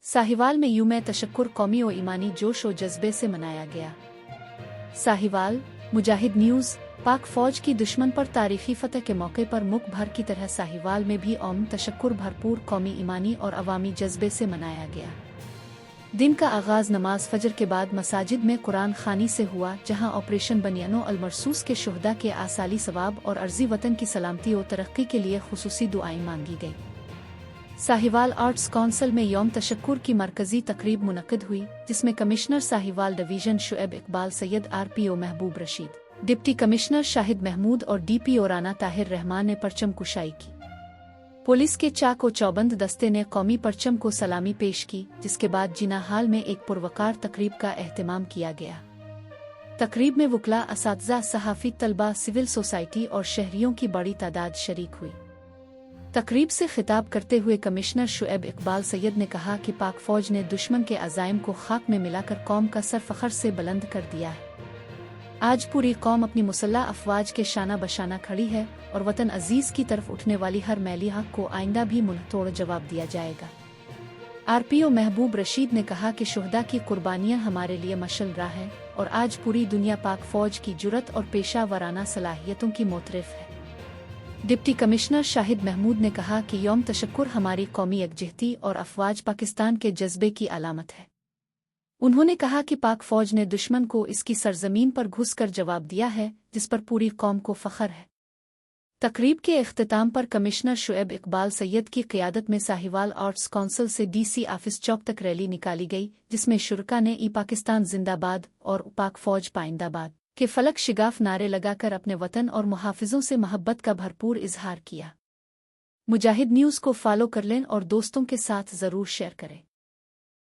साहिवाल में यूम तशक्कुर कौमी और ईमानी जोश और जज्बे से मनाया गया। साहिवाल मुजाहिद न्यूज़। पाक फौज की दुश्मन पर तारीखी फतह के मौके पर मुल्क भर की तरह साहिवाल में भी यौम तशक्कुर भरपूर कौमी ईमानी और अवामी जज्बे से मनाया गया। दिन का आगाज़ नमाज फजर के बाद मसाजिद में कुरान खानी से हुआ, जहां ऑपरेशन बनियानो अलमरसूस के शुहदा के आसाली सवाब और अर्जी वतन की सलामती और तरक्की के लिए खुसूसी दुआएं मांगी गई। साहिवाल आर्ट्स काउंसिल में यौम तशक्कुर की मरकजी तकरीब मुनक्किद हुई, जिसमें commissioner Sahiwal division Shoaib Iqbal Syed, RPO महबूब रशीद, डिप्टी कमिश्नर शाहिद महमूद और DPO राना ताहिर रहमान ने परचम कुशाई की। पुलिस के चाक और चौबंद दस्ते ने कौमी परचम को सलामी पेश की, जिसके बाद जिना हाल में एक पुरवकार तकरीब का एहतमाम किया गया। तकरीब में वकला, असातिज़ा, सहाफ़ी, तलबा, सिविल सोसाइटी और शहरियों की बड़ी तादाद शरीक हुई। तकरीब से खिताब करते हुए कमिश्नर शुएब इकबाल सैयद ने कहा कि पाक फौज ने दुश्मन के अज़ाइम को खाक में मिलाकर कौम का सर फ़ख्र से बुलंद कर दिया है। आज पूरी कौम अपनी मुसल्लह अफवाज के शाना बशाना खड़ी है और वतन अजीज की तरफ उठने वाली हर मैली हक को आइंदा भी मुंह तोड़ जवाब दिया जाएगा। RPO महबूब रशीद ने कहा कि शुहदा की कुर्बानियां हमारे लिए मशल राह है और आज पूरी दुनिया पाक फौज की जुरत और पेशा वराना सलाहियतों की मोतरफ है। डिप्टी कमिश्नर शाहिद महमूद ने कहा कि यौम तशक्कुर हमारी कौमी यकजहती और अफवाज पाकिस्तान के जज्बे की अलामत है। उन्होंने कहा कि पाक फौज ने दुश्मन को इसकी सरजमीन पर घुसकर जवाब दिया है, जिस पर पूरी कौम को फख्र है। तकरीब के इख्तिताम पर कमिश्नर शुएब इकबाल सैयद की क़ियादत में साहिवाल आर्ट्स काउंसिल से DC ऑफिस चौक तक रैली निकाली गई, जिसमें शुरका ने ई पाकिस्तान जिंदाबाद और पाक फौज पाइंदाबाद के फलक शिगाफ नारे लगाकर अपने वतन और मुहाफिजों से मोहब्बत का भरपूर इजहार किया। मुजाहिद न्यूज़ को फॉलो कर लें और दोस्तों के साथ ज़रूर शेयर करें।